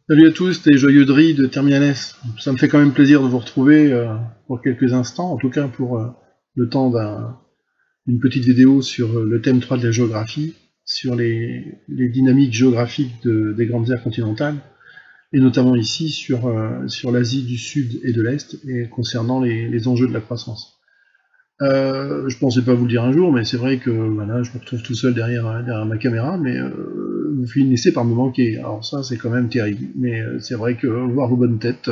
Salut à tous, les joyeux drilles de Terminal S. Ça me fait quand même plaisir de vous retrouver pour quelques instants, en tout cas pour le temps d'une petite vidéo sur le thème 3 de la géographie, sur les dynamiques géographiques des grandes aires continentales, et notamment ici sur l'Asie du Sud et de l'Est, et concernant les enjeux de la croissance. Je pensais pas vous le dire un jour, mais c'est vrai que voilà, je me retrouve tout seul derrière ma caméra, mais vous finissez par me manquer. Alors ça, c'est quand même terrible. Mais c'est vrai que voir vos bonnes têtes,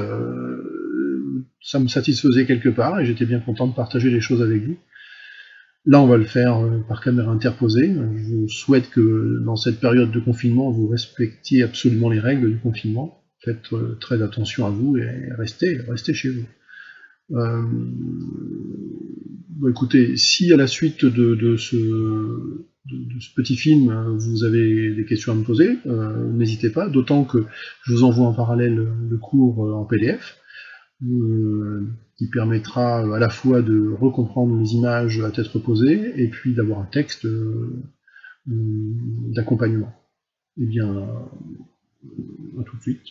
ça me satisfaisait quelque part, et j'étais bien content de partager les choses avec vous. Là, on va le faire par caméra interposée. Je vous souhaite que dans cette période de confinement, vous respectiez absolument les règles du confinement. Faites très attention à vous et restez chez vous. Bon, écoutez, si à la suite de ce petit film, vous avez des questions à me poser, n'hésitez pas, d'autant que je vous envoie en parallèle le cours en PDF, qui permettra à la fois de recomprendre les images à tête reposée, et puis d'avoir un texte d'accompagnement. Eh bien, à tout de suite.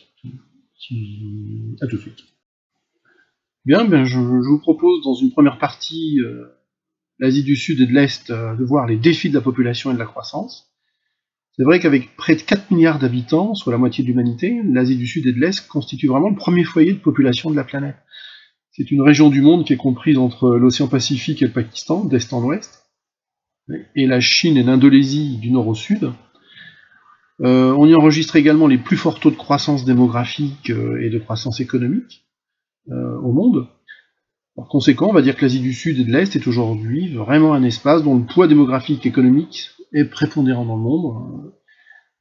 À tout de suite. Bien, je vous propose dans une première partie l'Asie du Sud et de l'Est de voir les défis de la population et de la croissance. C'est vrai qu'avec près de 4 milliards d'habitants, soit la moitié de l'humanité, l'Asie du Sud et de l'Est constitue vraiment le premier foyer de population de la planète. C'est une région du monde qui est comprise entre l'océan Pacifique et le Pakistan, d'est en ouest, et la Chine et l'Indonésie du nord au sud. On y enregistre également les plus forts taux de croissance démographique et de croissance économique au monde. Par conséquent, on va dire que l'Asie du Sud et de l'Est est aujourd'hui vraiment un espace dont le poids démographique et économique est prépondérant dans le monde.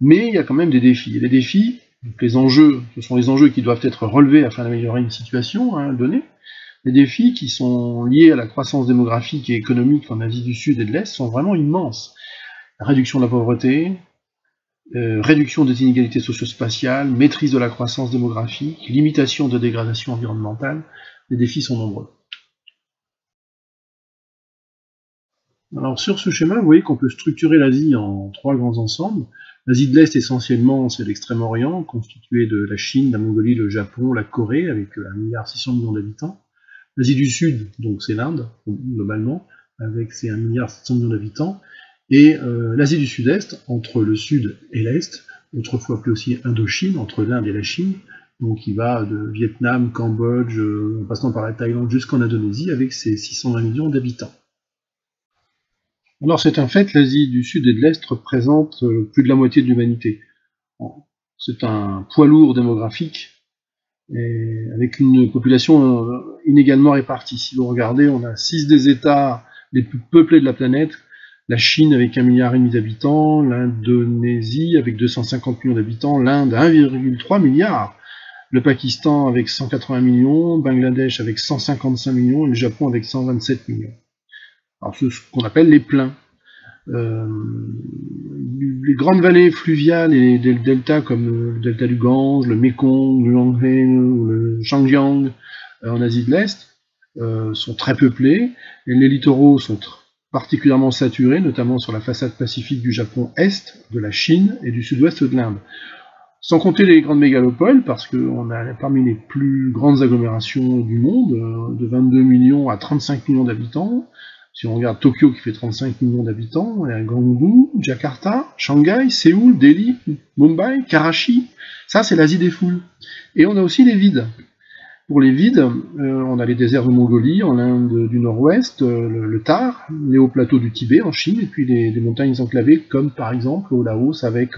Mais il y a quand même des défis. Et les défis, donc les enjeux, ce sont les enjeux qui doivent être relevés afin d'améliorer une situation donnée. Les défis qui sont liés à la croissance démographique et économique en Asie du Sud et de l'Est sont vraiment immenses. La réduction de la pauvreté, réduction des inégalités socio-spatiales, maîtrise de la croissance démographique, limitation de dégradation environnementale, les défis sont nombreux. Alors sur ce schéma, vous voyez qu'on peut structurer l'Asie en 3 grands ensembles. L'Asie de l'Est, essentiellement, c'est l'Extrême-Orient, constitué de la Chine, la Mongolie, le Japon, la Corée, avec 1,6 milliard d'habitants. L'Asie du Sud, donc c'est l'Inde, globalement, avec ses 1,7 milliard d'habitants. Et l'Asie du Sud-Est, entre le Sud et l'Est, autrefois appelée aussi Indochine, entre l'Inde et la Chine, donc qui va de Vietnam, Cambodge, en passant par la Thaïlande jusqu'en Indonésie, avec ses 620 millions d'habitants. Alors c'est un fait, l'Asie du Sud et de l'Est représente plus de la moitié de l'humanité. C'est un poids lourd démographique, et avec une population inégalement répartie. Si vous regardez, on a 6 des États les plus peuplés de la planète, la Chine avec 1,5 milliard d'habitants, l'Indonésie avec 250 millions d'habitants, l'Inde 1,3 milliard, le Pakistan avec 180 millions, Bangladesh avec 155 millions et le Japon avec 127 millions. Alors c'est ce qu'on appelle les plains. Les grandes vallées fluviales et les deltas comme le delta du Gange, le Mekong, le Yangtze ou le Xinjiang en Asie de l'Est sont très peuplés, et les littoraux sont particulièrement saturés, notamment sur la façade pacifique du Japon Est, de la Chine et du sud-ouest de l'Inde. Sans compter les grandes mégalopoles, parce qu'on a parmi les plus grandes agglomérations du monde, de 22 millions à 35 millions d'habitants. Si on regarde Tokyo qui fait 35 millions d'habitants, Guangzhou, Jakarta, Shanghai, Séoul, Delhi, Mumbai, Karachi, ça c'est l'Asie des foules. Et on a aussi les vides. Pour les vides, on a les déserts de Mongolie, en Inde du Nord-Ouest, le Thar, les hauts plateaux du Tibet en Chine, et puis des montagnes enclavées, comme par exemple au Laos, avec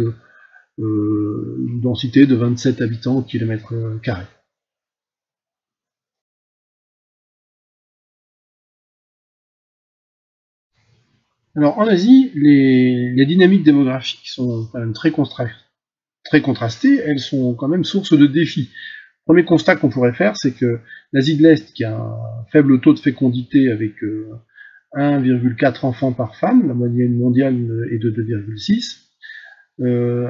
une densité de 27 habitants au kilomètre carré. Alors en Asie, les dynamiques démographiques sont quand même très contrastées, elles sont quand même source de défis. Le premier constat qu'on pourrait faire, c'est que l'Asie de l'Est, qui a un faible taux de fécondité avec 1,4 enfants par femme, la moyenne mondiale est de 2,6,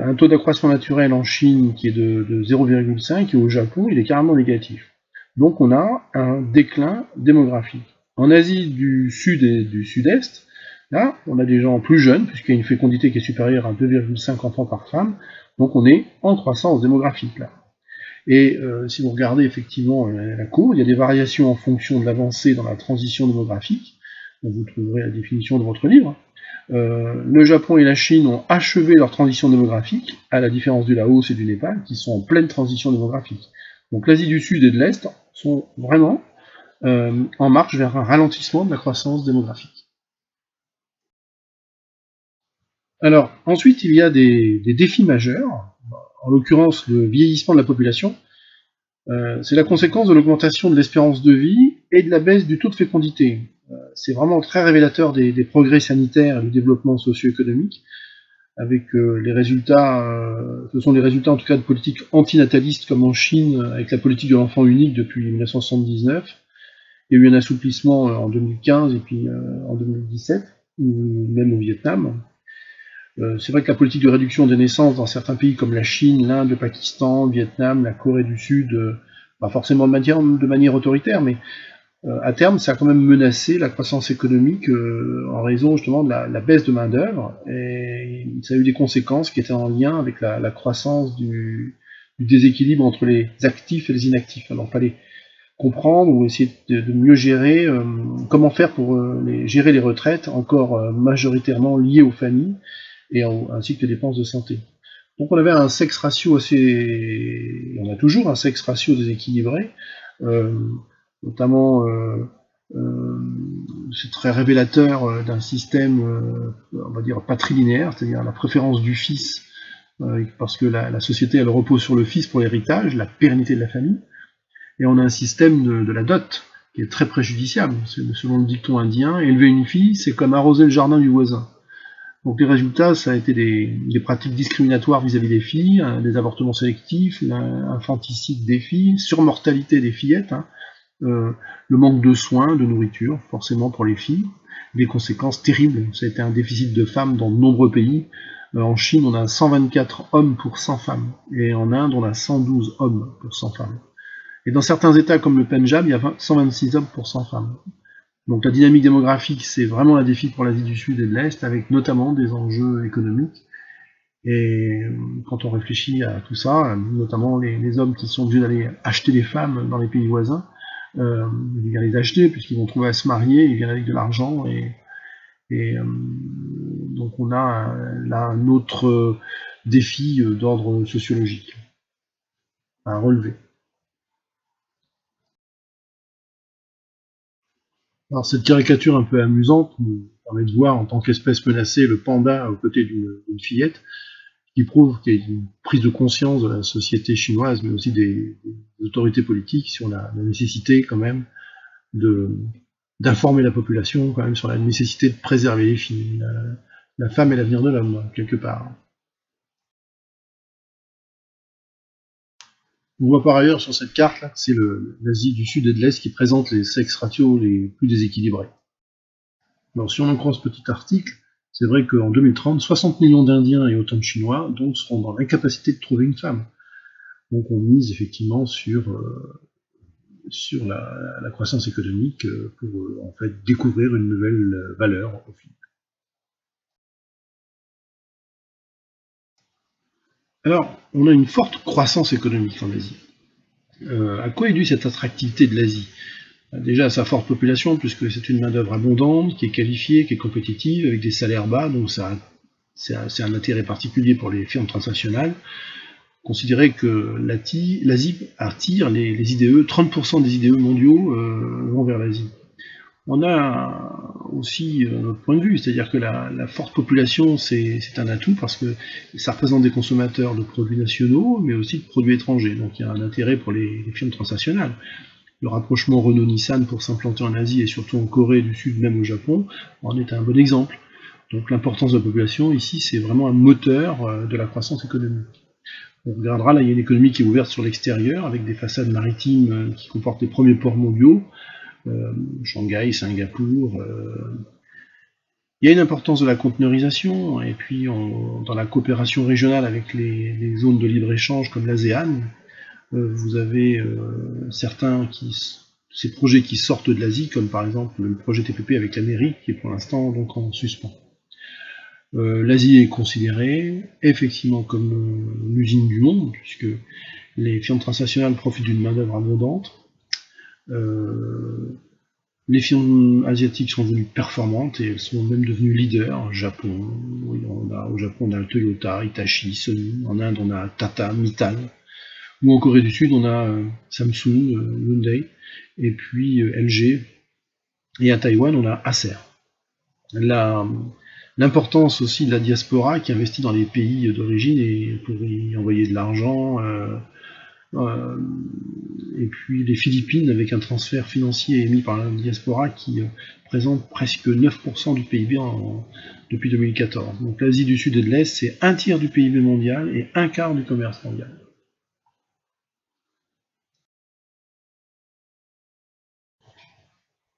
un taux d'accroissement naturel en Chine qui est de 0,5, et au Japon, il est carrément négatif. Donc on a un déclin démographique. En Asie du Sud et du Sud-Est, là, on a des gens plus jeunes, puisqu'il y a une fécondité qui est supérieure à 2,5 enfants par femme, donc on est en croissance démographique là. Et si vous regardez effectivement la courbe, il y a des variations en fonction de l'avancée dans la transition démographique, dont vous trouverez la définition dans votre livre. Le Japon et la Chine ont achevé leur transition démographique, à la différence du Laos et du Népal, qui sont en pleine transition démographique. Donc l'Asie du Sud et de l'Est sont vraiment en marche vers un ralentissement de la croissance démographique. Alors, ensuite, il y a des défis majeurs, en l'occurrence le vieillissement de la population. C'est la conséquence de l'augmentation de l'espérance de vie et de la baisse du taux de fécondité. C'est vraiment très révélateur des progrès sanitaires et du développement socio-économique, avec les résultats, ce sont les résultats en tout cas de politiques antinatalistes comme en Chine, avec la politique de l'enfant unique depuis 1979. Il y a eu un assouplissement en 2015 et puis en 2017, ou même au Vietnam. C'est vrai que la politique de réduction des naissances dans certains pays comme la Chine, l'Inde, le Pakistan, le Vietnam, la Corée du Sud, pas forcément de manière autoritaire, mais à terme, ça a quand même menacé la croissance économique en raison justement de la baisse de main-d'œuvre, et ça a eu des conséquences qui étaient en lien avec la croissance du déséquilibre entre les actifs et les inactifs. Alors, il fallait comprendre ou essayer de mieux gérer comment faire pour gérer les retraites encore majoritairement liées aux familles et ainsi que les dépenses de santé. Donc on avait un sexe ratio on a toujours un sexe ratio déséquilibré, notamment c'est très révélateur d'un système, on va dire, patrilinéaire, c'est-à-dire la préférence du fils, parce que la société elle repose sur le fils pour l'héritage, la pérennité de la famille, et on a un système de la dot qui est très préjudiciable. Selon le dicton indien, élever une fille, c'est comme arroser le jardin du voisin. Donc les résultats, ça a été des pratiques discriminatoires vis-à-vis des filles, des avortements sélectifs, l'infanticide des filles, surmortalité des fillettes, le manque de soins, de nourriture, forcément pour les filles, des conséquences terribles. Ça a été un déficit de femmes dans de nombreux pays. En Chine, on a 124 hommes pour 100 femmes, et en Inde, on a 112 hommes pour 100 femmes. Et dans certains États comme le Pendjab, il y a 126 hommes pour 100 femmes. Donc la dynamique démographique, c'est vraiment un défi pour l'Asie du Sud et de l'Est, avec notamment des enjeux économiques. Et quand on réfléchit à tout ça, notamment les hommes qui sont obligés d'aller acheter des femmes dans les pays voisins, ils viennent les acheter puisqu'ils vont trouver à se marier, ils viennent avec de l'argent, donc on a là un autre défi d'ordre sociologique à relever. Alors cette caricature un peu amusante nous permet de voir en tant qu'espèce menacée le panda aux côtés d'une fillette, qui prouve qu'il y a une prise de conscience de la société chinoise, mais aussi des autorités politiques sur la nécessité quand même d'informer la population quand même sur la nécessité de préserver les filles. La femme est l'avenir de l'homme, quelque part. On voit par ailleurs sur cette carte là que c'est l'Asie du Sud et de l'Est qui présente les sexes ratios les plus déséquilibrés. Alors si on en croit ce petit article, c'est vrai qu'en 2030, 60 millions d'Indiens et autant de Chinois donc seront dans l'incapacité de trouver une femme. Donc on mise effectivement sur la croissance économique pour en fait découvrir une nouvelle valeur au final. Alors, on a une forte croissance économique en Asie. À quoi est due cette attractivité de l'Asie? Déjà à sa forte population, puisque c'est une main-d'œuvre abondante, qui est qualifiée, qui est compétitive, avec des salaires bas, donc c'est un intérêt particulier pour les firmes transnationales. Considérez que l'Asie attire les IDE, 30% des IDE mondiaux vont vers l'Asie. On a aussi notre point de vue, c'est-à-dire que la forte population, c'est un atout parce que ça représente des consommateurs de produits nationaux, mais aussi de produits étrangers. Donc il y a un intérêt pour les firmes transnationales. Le rapprochement Renault-Nissan pour s'implanter en Asie et surtout en Corée du Sud, même au Japon, en est un bon exemple. Donc l'importance de la population ici, c'est vraiment un moteur de la croissance économique. On regardera, là il y a une économie qui est ouverte sur l'extérieur, avec des façades maritimes qui comportent les premiers ports mondiaux, Shanghai, Singapour. Il y a une importance de la conteneurisation, et puis dans la coopération régionale avec les zones de libre-échange comme l'ASEAN, vous avez ces projets qui sortent de l'Asie, comme par exemple le projet TPP avec l'Amérique, qui est pour l'instant donc en suspens. L'Asie est considérée effectivement comme l'usine du monde, puisque les firmes transnationales profitent d'une main-d'œuvre abondante. Les firmes asiatiques sont devenues performantes et elles sont même devenues leaders. Japon, oui, au Japon, on a Toyota, Hitachi, Sony. En Inde, on a Tata, Mittal. Ou en Corée du Sud, on a Samsung, Hyundai, et puis LG. Et à Taïwan, on a Acer. L'importance aussi de la diaspora qui investit dans les pays d'origine et pour y envoyer de l'argent. Et puis les Philippines avec un transfert financier émis par la diaspora qui présente presque 9% du PIB depuis 2014. Donc l'Asie du Sud et de l'Est, c'est un tiers du PIB mondial et un quart du commerce mondial.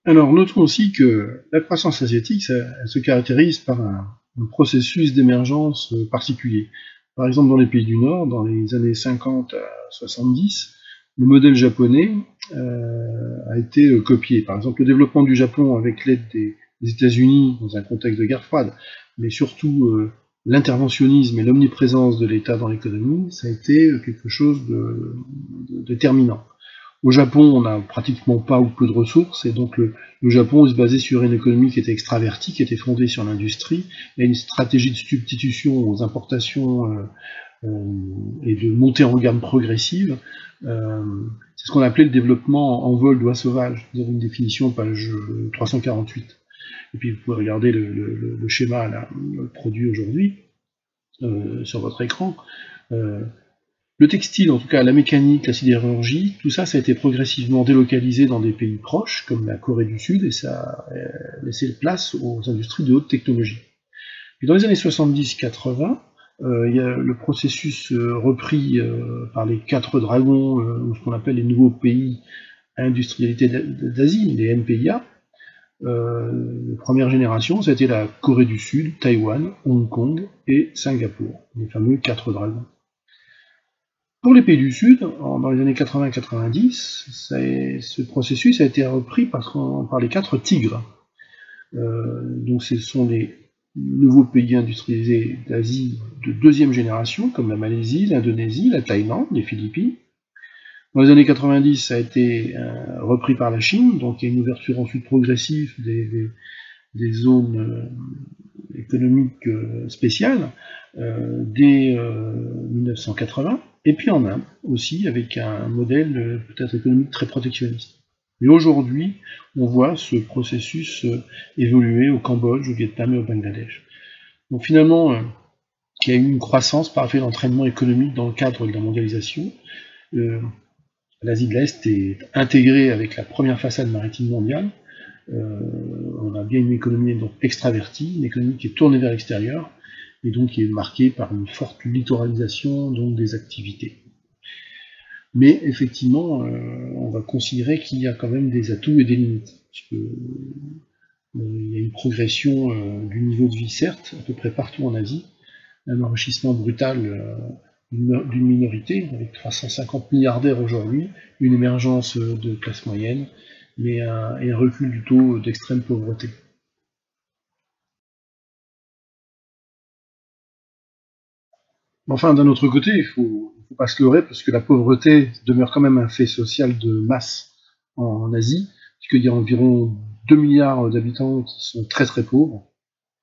Alors notons aussi que la croissance asiatique, elle se caractérise par un processus d'émergence particulier. Par exemple, dans les pays du Nord, dans les années 50 à 70, le modèle japonais a été copié. Par exemple, le développement du Japon avec l'aide des États-Unis dans un contexte de guerre froide, mais surtout l'interventionnisme et l'omniprésence de l'État dans l'économie, ça a été quelque chose de déterminant. Au Japon, on n'a pratiquement pas ou peu de ressources, et donc le Japon se basait sur une économie qui était extravertie, qui était fondée sur l'industrie, et une stratégie de substitution aux importations et de montée en gamme progressive. C'est ce qu'on appelait le développement en vol d'oie sauvage. Vous avez une définition, page 348. Et puis vous pouvez regarder le schéma là, produit aujourd'hui sur votre écran. Le textile, en tout cas la mécanique, la sidérurgie, tout ça, ça a été progressivement délocalisé dans des pays proches, comme la Corée du Sud, et ça a laissé place aux industries de haute technologie. Puis dans les années 70-80, il y a le processus repris par les 4 dragons, ou ce qu'on appelle les nouveaux pays à industrialité d'Asie, les NPIA. De première génération, ça a été la Corée du Sud, Taïwan, Hong Kong et Singapour, les fameux 4 dragons. Pour les pays du Sud, dans les années 80-90, ce processus a été repris par les 4 tigres. Donc ce sont les nouveaux pays industrialisés d'Asie de 2e génération, comme la Malaisie, l'Indonésie, la Thaïlande, les Philippines. Dans les années 90, ça a été repris par la Chine, donc il y a une ouverture ensuite progressive des zones économiques spéciales dès 1980. Et puis en Inde aussi, avec un modèle peut-être économique très protectionniste. Mais aujourd'hui, on voit ce processus évoluer au Cambodge, au Vietnam et au Bangladesh. Donc finalement, il y a eu une croissance par effet d'entraînement économique dans le cadre de la mondialisation. L'Asie de l'Est est intégrée avec la première façade maritime mondiale. On a bien une économie donc extravertie, une économie qui est tournée vers l'extérieur, et donc qui est marquée par une forte littoralisation donc des activités. Mais effectivement, on va considérer qu'il y a quand même des atouts et des limites, puisque il y a une progression du niveau de vie, certes, à peu près partout en Asie, un enrichissement brutal d'une minorité, avec 350 milliardaires aujourd'hui, une émergence de classe moyenne, mais un recul du taux d'extrême pauvreté. Enfin, d'un autre côté, il faut pas se leurrer, parce que la pauvreté demeure quand même un fait social de masse en Asie, puisqu'il y a environ 2 milliards d'habitants qui sont très très pauvres.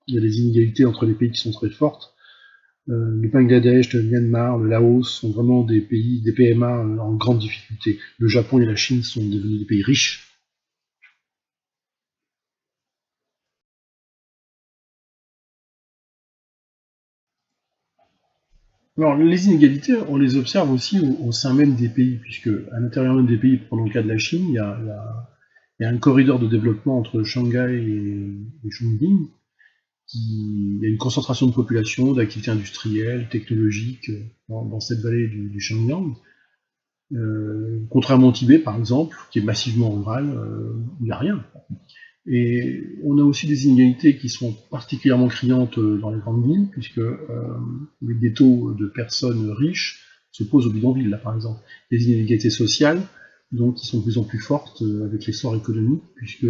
Il y a des inégalités entre les pays qui sont très fortes. Le Bangladesh, le Myanmar, le Laos sont vraiment des pays, des PMA en grande difficulté. Le Japon et la Chine sont devenus des pays riches. Alors, les inégalités, on les observe aussi au sein même des pays, puisque à l'intérieur même des pays, prenons le cas de la Chine, il y a un corridor de développement entre Shanghai et Chongqing. Il y a une concentration de population, d'activités industrielles, technologiques dans cette vallée du Shenyang. Contrairement au Tibet, par exemple, qui est massivement rural, où il n'y a rien. Et on a aussi des inégalités qui sont particulièrement criantes dans les grandes villes, puisque les ghettos de personnes riches se posent au bidonville, là par exemple. Les inégalités sociales, donc, qui sont de plus en plus fortes avec l'essor économique, puisque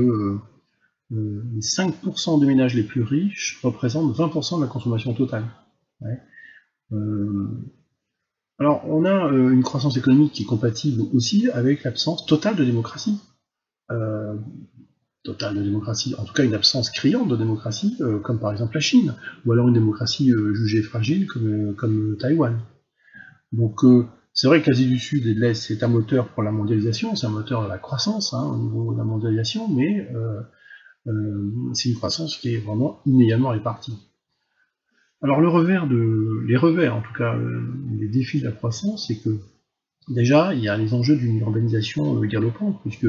les 5% des ménages les plus riches représentent 20% de la consommation totale. Ouais. Alors, on a une croissance économique qui est compatible aussi avec l'absence totale de démocratie. Totale de démocratie, en tout cas une absence criante de démocratie, comme par exemple la Chine, ou alors une démocratie jugée fragile comme Taïwan. Donc c'est vrai que l'Asie du Sud et de l'Est, c'est un moteur pour la mondialisation, c'est un moteur de la croissance au niveau de la mondialisation, mais c'est une croissance qui est vraiment inégalement répartie. Alors les revers, en tout cas, les défis de la croissance, c'est que déjà, il y a les enjeux d'une urbanisation galopante, puisque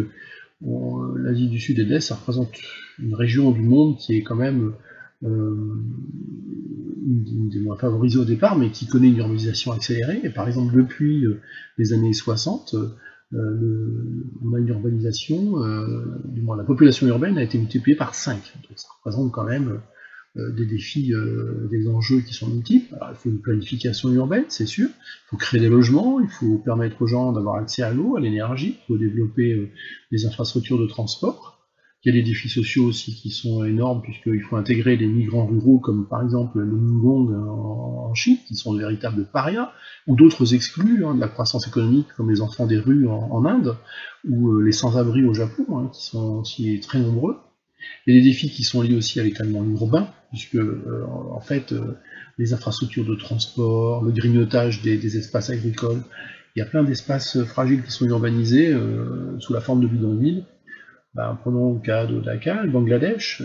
l'Asie du Sud et de l'Est, ça représente une région du monde qui est quand même une des moins favorisées au départ, mais qui connaît une urbanisation accélérée. Et par exemple, depuis les années 60, on a une urbanisation, du moins la population urbaine a été multipliée par 5. Donc ça représente quand même des défis, des enjeux qui sont multiples. Alors, il faut une planification urbaine, c'est sûr. Il faut créer des logements, il faut permettre aux gens d'avoir accès à l'eau, à l'énergie, il faut développer des infrastructures de transport. Il y a des défis sociaux aussi qui sont énormes, puisqu'il faut intégrer les migrants ruraux, comme par exemple les Mingong en Chine, qui sont de véritables parias, ou d'autres exclus de la croissance économique, comme les enfants des rues en Inde, ou les sans-abri au Japon, qui sont aussi très nombreux. Il y a des défis qui sont liés aussi à l'étalement urbain, puisque en fait, les infrastructures de transport, le grignotage des espaces agricoles, il y a plein d'espaces fragiles qui sont urbanisés sous la forme de bidonvilles. Prenons le cas de Dhaka, le Bangladesh,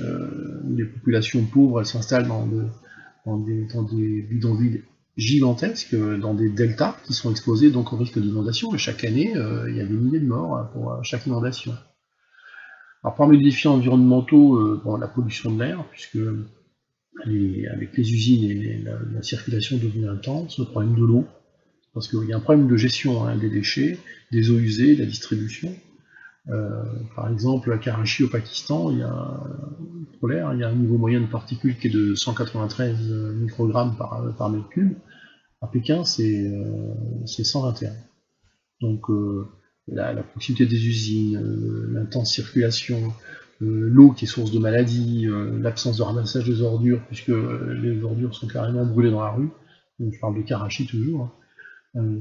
où les populations pauvres elles s'installent dans des bidonvilles gigantesques, dans des deltas qui sont exposés donc au risque d'inondation, et chaque année, il y a des milliers de morts pour chaque inondation. Alors parmi les défis environnementaux, la pollution de l'air, puisque avec les usines et la circulation devient intense, le problème de l'eau, parce qu'il y a un problème de gestion des déchets, des eaux usées, de la distribution. Par exemple, à Karachi au Pakistan, il y a un niveau moyen de particules qui est de 193 microgrammes par mètre cube. À Pékin, c'est 121. Donc la proximité des usines, l'intense circulation, l'eau qui est source de maladies, l'absence de ramassage des ordures, puisque les ordures sont carrément brûlées dans la rue, donc je parle de Karachi toujours,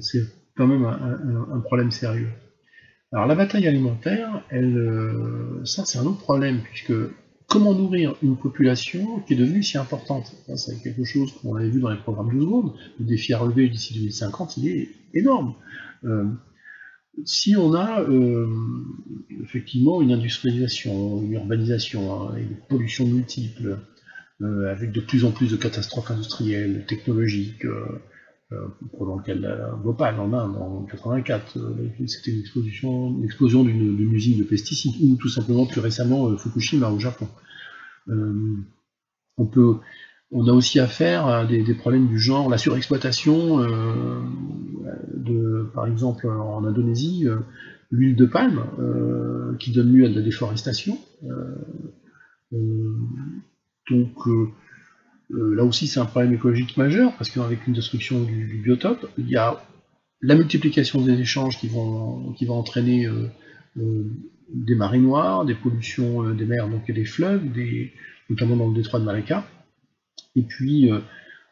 c'est quand même un problème sérieux. Alors la bataille alimentaire, ça c'est un autre problème, puisque comment nourrir une population qui est devenue si importante? C'est quelque chose qu'on avait vu dans les programmes 12 secondes, le défi à relever d'ici 2050, il est énorme. Si on a effectivement une industrialisation, une urbanisation, et des pollutions multiples, avec de plus en plus de catastrophes industrielles, technologiques, prenons le cas de la Bhopal en Inde en 84, c'était une explosion d'une usine de pesticides, ou tout simplement plus récemment Fukushima au Japon. On a aussi affaire à des problèmes du genre la surexploitation par exemple en Indonésie, l'huile de palme qui donne lieu à de la déforestation. Donc là aussi c'est un problème écologique majeur, parce qu'avec une destruction du biotope, il y a la multiplication des échanges qui va entraîner des marées noires, des pollutions des mers donc, et des fleuves, notamment dans le détroit de Malacca. Et puis,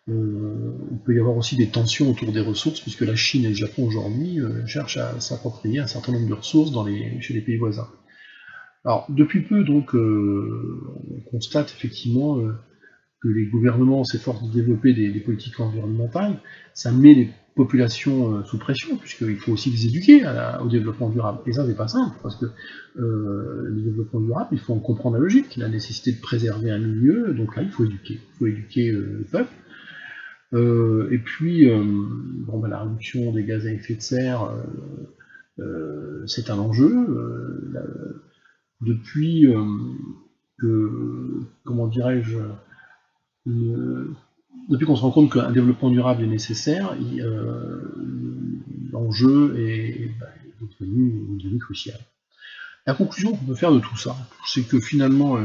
il peut y avoir aussi des tensions autour des ressources, puisque la Chine et le Japon aujourd'hui cherchent à s'approprier un certain nombre de ressources chez les pays voisins. Alors, depuis peu, donc, on constate effectivement que les gouvernements s'efforcent de développer des politiques environnementales. Ça met les populations sous pression, puisqu'il faut aussi les éduquer au développement durable. Et ça, c'est pas simple, parce que le développement durable, il faut en comprendre la logique, la nécessité de préserver un milieu, donc là, il faut éduquer le peuple. Et puis, la réduction des gaz à effet de serre, c'est un enjeu. Depuis comment dirais-je, depuis qu'on se rend compte qu'un développement durable est nécessaire, l'enjeu est devenu crucial. La conclusion qu'on peut faire de tout ça, c'est que finalement,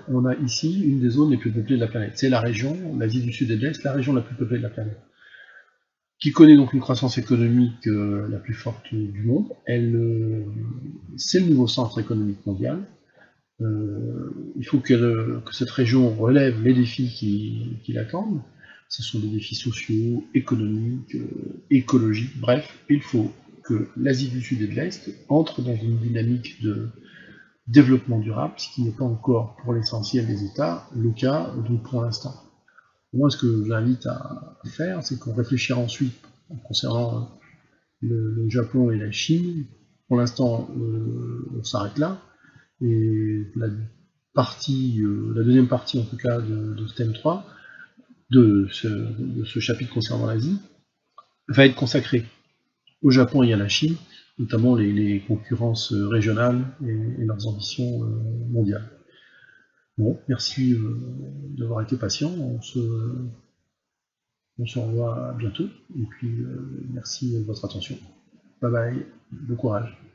on a ici une des zones les plus peuplées de la planète. C'est la région, l'Asie du Sud et de l'Est, la région la plus peuplée de la planète, qui connaît donc une croissance économique la plus forte du monde. C'est le nouveau centre économique mondial. Il faut que cette région relève les défis qui l'attendent. ce sont des défis sociaux, économiques, écologiques, bref, il faut que l'Asie du Sud et de l'Est entrent dans une dynamique de développement durable, ce qui n'est pas encore pour l'essentiel des États le cas, donc pour l'instant. Moi, ce que j'invite à faire, c'est qu'on réfléchira ensuite concernant le Japon et la Chine. Pour l'instant, on s'arrête là. Et la deuxième partie, en tout cas, de ce thème 3, de ce chapitre concernant l'Asie, va être consacrée au Japon et à la Chine, notamment les concurrences régionales et leurs ambitions mondiales. Bon, merci d'avoir été patient. On se revoit bientôt. Et puis, merci de votre attention. Bye bye. Bon courage.